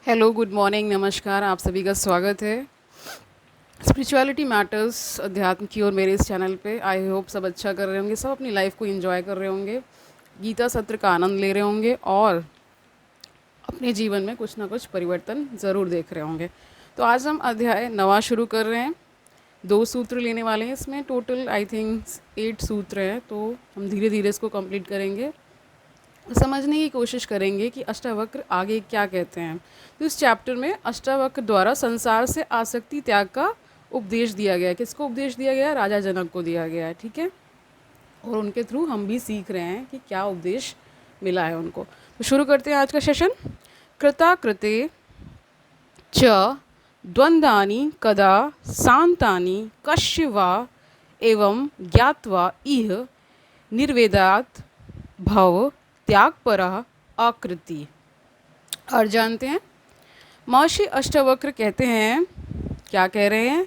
Hello, good morning, नमस्कार। आप सभी का स्वागत है स्पिरिचुअलिटी मैटर्स अध्यात्म की ओर मेरे इस चैनल पे। आई होप सब अच्छा कर रहे होंगे, सब अपनी लाइफ को एंजॉय कर रहे होंगे, गीता सत्र का आनंद ले रहे होंगे और अपने जीवन में कुछ ना कुछ परिवर्तन ज़रूर देख रहे होंगे। तो आज हम अध्याय नवा शुरू कर रहे हैं। 2 सूत्र लेने वाले हैं इसमें। टोटल आई थिंक 8 सूत्र हैं, तो हम धीरे धीरे इसको कंप्लीट करेंगे। समझने की कोशिश करेंगे कि अष्टावक्र आगे क्या कहते हैं। तो इस चैप्टर में अष्टावक्र द्वारा संसार से आसक्ति त्याग का उपदेश दिया गया है। किसको उपदेश दिया गया है? राजा जनक को दिया गया है। ठीक है, और उनके थ्रू हम भी सीख रहे हैं कि क्या उपदेश मिला है उनको। तो शुरू करते हैं आज का सेशन। कृता कृते च द्वंद्वानि कदा शांतानि कस्य वा एवं ज्ञात्वा इह निर्वेदात भव त्यागपरः आकृति। और जानते हैं महर्षि अष्टावक्र कहते हैं, क्या कह रहे हैं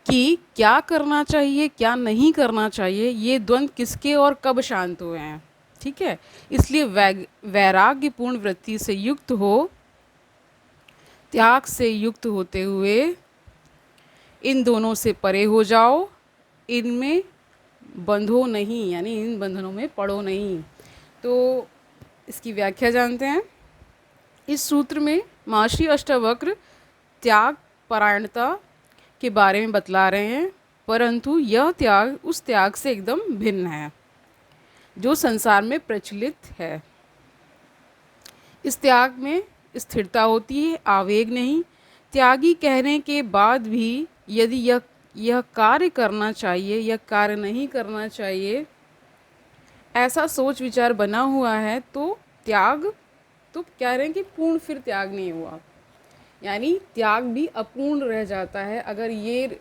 कि क्या करना चाहिए क्या नहीं करना चाहिए, ये द्वंद्व किसके और कब शांत हुए हैं। ठीक है, इसलिए वैराग्यपूर्ण वृत्ति से युक्त हो, त्याग से युक्त होते हुए इन दोनों से परे हो जाओ, इनमें बंधो नहीं, यानी इन बंधनों में पड़ो नहीं। तो इसकी व्याख्या जानते हैं। इस सूत्र में महर्षि अष्टावक्र त्याग परायणता के बारे में बतला रहे हैं, परंतु यह त्याग उस त्याग से एकदम भिन्न है जो संसार में प्रचलित है। इस त्याग में स्थिरता होती है, आवेग नहीं। त्यागी कहने के बाद भी यदि यह कार्य करना चाहिए या कार्य नहीं करना चाहिए, ऐसा सोच विचार बना हुआ है, तो त्याग, तो कह रहे हैं कि पूर्ण फिर त्याग नहीं हुआ, यानी त्याग भी अपूर्ण रह जाता है। अगर ये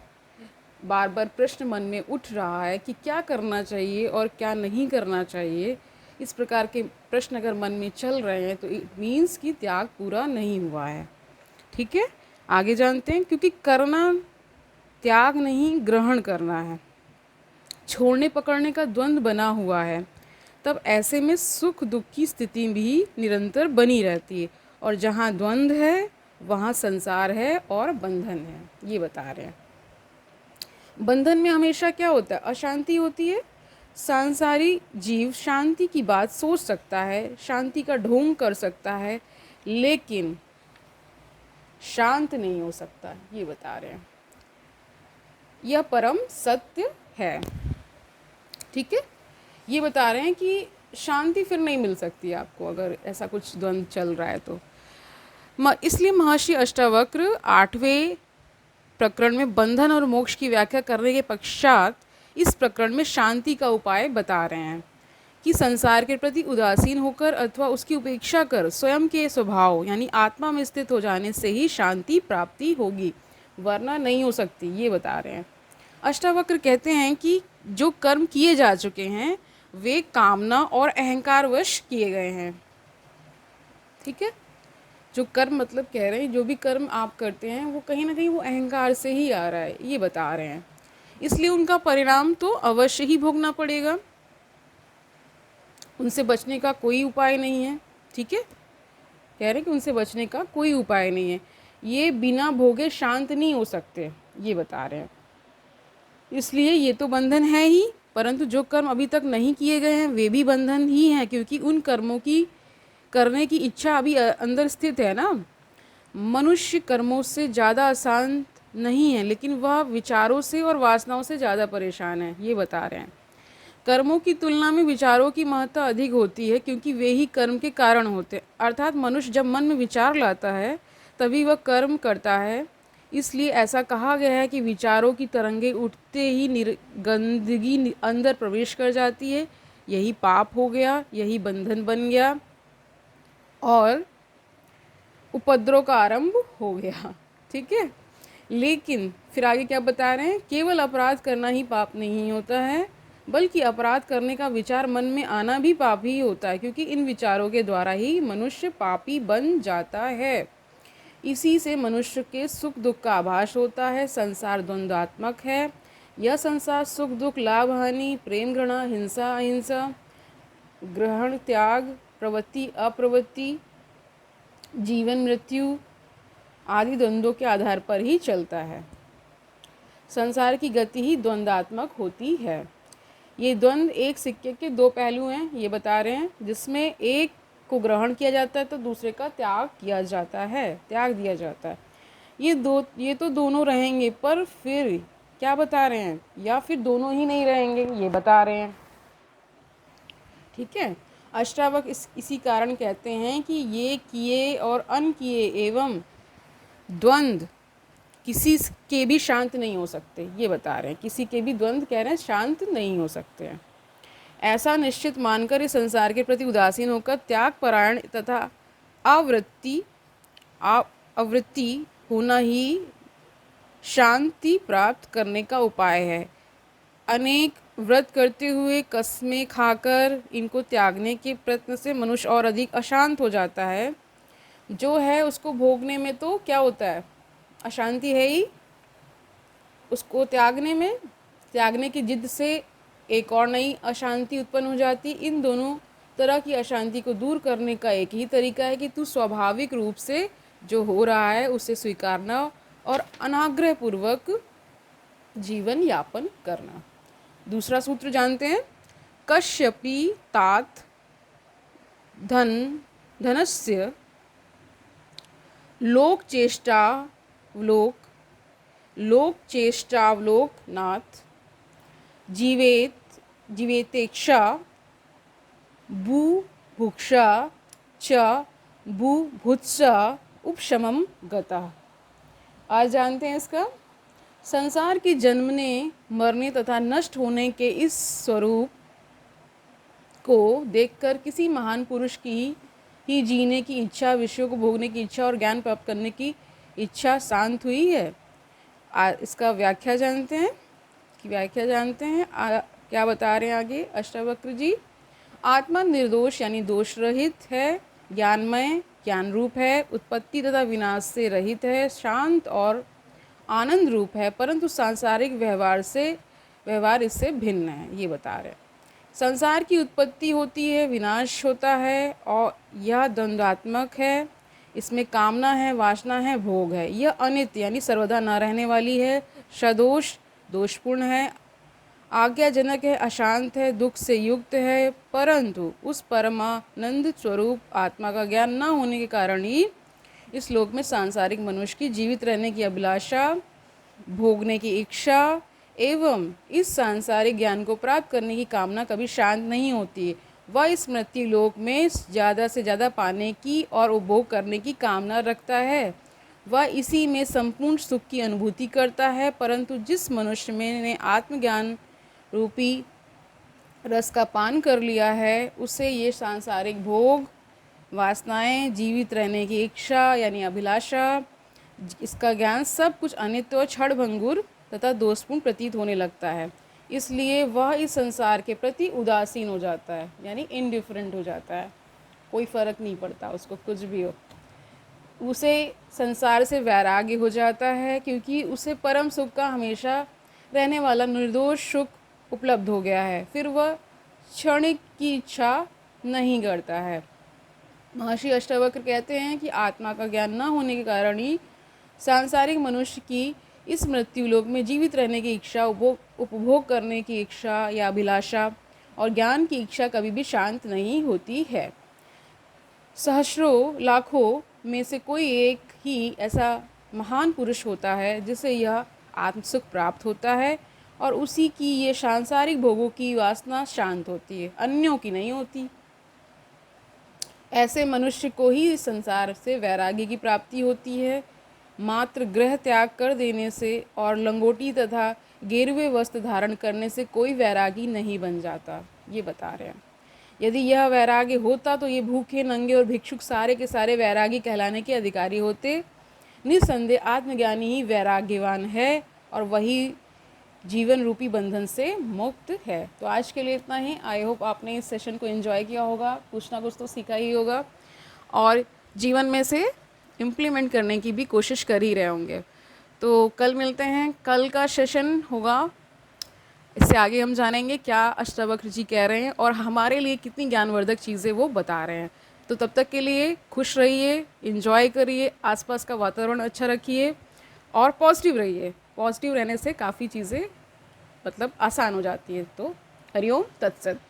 बार बार प्रश्न मन में उठ रहा है कि क्या करना चाहिए और क्या नहीं करना चाहिए, इस प्रकार के प्रश्न अगर मन में चल रहे हैं, तो इट मीन्स कि त्याग पूरा नहीं हुआ है। ठीक है, आगे जानते हैं। क्योंकि करना त्याग नहीं, ग्रहण करना है। छोड़ने पकड़ने का द्वंद्व बना हुआ है, तब ऐसे में सुख दुख की स्थिति भी निरंतर बनी रहती है, और जहाँ द्वंद्व है वहाँ संसार है और बंधन है। ये बता रहे हैं। बंधन में हमेशा क्या होता है? अशांति होती है। सांसारिक जीव शांति की बात सोच सकता है, शांति का ढोंग कर सकता है, लेकिन शांत नहीं हो सकता। ये बता रहे हैं, यह परम सत्य है। ठीक है, ये बता रहे हैं कि शांति फिर नहीं मिल सकती आपको अगर ऐसा कुछ द्वंद्व चल रहा है तो। इसलिए महर्षि अष्टावक्र 8वें प्रकरण में बंधन और मोक्ष की व्याख्या करने के पश्चात इस प्रकरण में शांति का उपाय बता रहे हैं कि संसार के प्रति उदासीन होकर अथवा उसकी उपेक्षा कर स्वयं के स्वभाव यानी आत्मा में स्थित हो जाने से ही शांति प्राप्ति होगी, वरना नहीं हो सकती। ये बता रहे हैं। अष्टावक्र कहते हैं कि जो कर्म किए जा चुके हैं वे कामना और अहंकारवश किए गए हैं। ठीक है, जो कर्म मतलब कह रहे हैं जो भी कर्म आप करते हैं वो कहीं ना कहीं वो अहंकार से ही आ रहा है, ये बता रहे हैं। इसलिए उनका परिणाम तो अवश्य ही भोगना पड़ेगा, उनसे बचने का कोई उपाय नहीं है। ठीक है, कह रहे हैं कि उनसे बचने का कोई उपाय नहीं है, ये बिना भोगे शांत नहीं हो सकते, ये बता रहे हैं। इसलिए ये तो बंधन है ही, परंतु जो कर्म अभी तक नहीं किए गए हैं वे भी बंधन ही हैं, क्योंकि उन कर्मों की करने की इच्छा अभी अंदर स्थित है ना। मनुष्य कर्मों से ज़्यादा अशांत नहीं है, लेकिन वह विचारों से और वासनाओं से ज़्यादा परेशान है, ये बता रहे हैं। कर्मों की तुलना में विचारों की महत्ता अधिक होती है, क्योंकि वे ही कर्म के कारण होते हैं। अर्थात मनुष्य जब मन में विचार लाता है तभी वह कर्म करता है। इसलिए ऐसा कहा गया है कि विचारों की तरंगे उठते ही गंदगी अंदर प्रवेश कर जाती है, यही पाप हो गया, यही बंधन बन गया और उपद्रव का आरंभ हो गया। ठीक है, लेकिन फिर आगे क्या बता रहे हैं? केवल अपराध करना ही पाप नहीं होता है, बल्कि अपराध करने का विचार मन में आना भी पाप ही होता है, क्योंकि इन विचारों के द्वारा ही मनुष्य पापी बन जाता है। इसी से मनुष्य के सुख दुख का आभास होता है। संसार द्वंद्वात्मक है। यह संसार सुख दुख, लाभ हानि, प्रेम घृणा, हिंसा अहिंसा, ग्रहण त्याग, प्रवृत्ति अप्रवृत्ति, जीवन मृत्यु आदि द्वंद्वों के आधार पर ही चलता है। संसार की गति ही द्वंद्वात्मक होती है। ये द्वंद्व एक सिक्के के दो पहलू हैं, ये बता रहे हैं, जिसमें एक को ग्रहण किया जाता है तो दूसरे का त्याग किया जाता है, त्याग दिया जाता है। ये तो दोनों रहेंगे, पर फिर क्या बता रहे हैं, या फिर दोनों ही नहीं रहेंगे, ये बता रहे हैं। ठीक है। अष्टावक्र इसी कारण कहते हैं कि ये किए और अनकिए एवं द्वंद्व किसी के भी शांत नहीं हो सकते, ये बता रहे हैं। किसी के भी द्वंद्व कह रहे हैं शांत नहीं हो सकते हैं। ऐसा निश्चित मानकर इस संसार के प्रति उदासीन होकर त्याग परायण तथा आवृत्ति होना ही शांति प्राप्त करने का उपाय है। अनेक व्रत करते हुए कस्में खाकर इनको त्यागने के प्रयत्न से मनुष्य और अधिक अशांत हो जाता है। जो है उसको भोगने में तो क्या होता है, अशांति है ही। उसको त्यागने की जिद से एक और नई अशांति उत्पन्न हो जाती। इन दोनों तरह की अशांति को दूर करने का एक ही तरीका है कि तू स्वाभाविक रूप से जो हो रहा है उसे स्वीकारना और अनाग्रह पूर्वक जीवन यापन करना। दूसरा सूत्र जानते हैं। कश्यपी तात धनस्य लोक चेष्टावलोकनाथ जीवेतेक्षा बुभुक्षा च बुभुत्सा उपशमम गता। आज जानते हैं इसका। संसार के जन्मने मरने तथा नष्ट होने के इस स्वरूप को देखकर किसी महान पुरुष की ही जीने की इच्छा, विषयों को भोगने की इच्छा और ज्ञान प्राप्त करने की इच्छा शांत हुई है। इसका व्याख्या जानते हैं क्या बता रहे हैं आगे अष्टावक्र जी। आत्मा निर्दोष यानी दोष रहित है, ज्ञानमय ज्ञान रूप है, उत्पत्ति तथा विनाश से रहित है, शांत और आनंद रूप है, परंतु सांसारिक व्यवहार इससे भिन्न है, ये बता रहे हैं। संसार की उत्पत्ति होती है, विनाश होता है और यह द्वंद्वात्मक है। इसमें कामना है, वासना है, भोग है। यह अनित्य यानी सर्वदा न रहने वाली है, सदोष दोषपूर्ण है, आज्ञाजनक है, अशांत है, दुख से युक्त है, परंतु उस परमानंद स्वरूप आत्मा का ज्ञान न होने के कारण ही इस लोक में सांसारिक मनुष्य की जीवित रहने की अभिलाषा, भोगने की इच्छा एवं इस सांसारिक ज्ञान को प्राप्त करने की कामना कभी शांत नहीं होती। वह इस मृत्यु लोक में ज़्यादा से ज़्यादा पाने की और उपभोग करने की कामना रखता है। वह इसी में संपूर्ण सुख की अनुभूति करता है, परंतु जिस मनुष्य ने आत्मज्ञान रूपी रस का पान कर लिया है, उसे ये सांसारिक भोग, वासनाएं, जीवित रहने की इच्छा यानी अभिलाषा, इसका ज्ञान सब कुछ अनित्य और क्षणभंगुर तथा दोषपूर्ण प्रतीत होने लगता है। इसलिए वह इस संसार के प्रति उदासीन हो जाता है, यानी इनडिफरेंट हो जाता है। कोई फ़र्क नहीं पड़ता उसको, कुछ भी हो। उसे संसार से वैराग्य हो जाता है, क्योंकि उसे परम सुख का हमेशा रहने वाला निर्दोष सुख उपलब्ध हो गया है। फिर वह क्षणिक की इच्छा नहीं करता है। महर्षि अष्टावक्र कहते हैं कि आत्मा का ज्ञान न होने के कारण ही सांसारिक मनुष्य की इस मृत्यु लोक में जीवित रहने की इच्छा, उपभोग करने की इच्छा या अभिलाषा और ज्ञान की इच्छा कभी भी शांत नहीं होती है। सहस्रों लाखों में से कोई एक ही ऐसा महान पुरुष होता है जिसे यह आत्मसुख प्राप्त होता है और उसी की ये सांसारिक भोगों की वासना शांत होती है, अन्यों की नहीं होती। ऐसे मनुष्य को ही संसार से वैराग्य की प्राप्ति होती है। मात्र ग्रह त्याग कर देने से और लंगोटी तथा गेरुए वस्त्र धारण करने से कोई वैरागी नहीं बन जाता, ये बता रहे हैं। यदि यह वैराग्य होता तो ये भूखे, नंगे और भिक्षुक सारे के सारे वैरागी कहलाने के अधिकारी होते। निस्संदेह आत्मज्ञानी ही वैराग्यवान है और वही जीवन रूपी बंधन से मुक्त है। तो आज के लिए इतना ही। आई होप आपने इस सेशन को एंजॉय किया होगा, कुछ ना कुछ तो सीखा ही होगा और जीवन में से इम्प्लीमेंट करने की भी कोशिश कर ही रहे होंगे। तो कल मिलते हैं, कल का सेशन होगा। इससे आगे हम जानेंगे क्या अष्टावक्र जी कह रहे हैं और हमारे लिए कितनी ज्ञानवर्धक चीज़ें वो बता रहे हैं। तो तब तक के लिए खुश रहिए, इंजॉय करिए, आसपास का वातावरण अच्छा रखिए और पॉजिटिव रहिए। पॉजिटिव रहने से काफ़ी चीज़ें मतलब आसान हो जाती है। तो हरिओम तत्सत।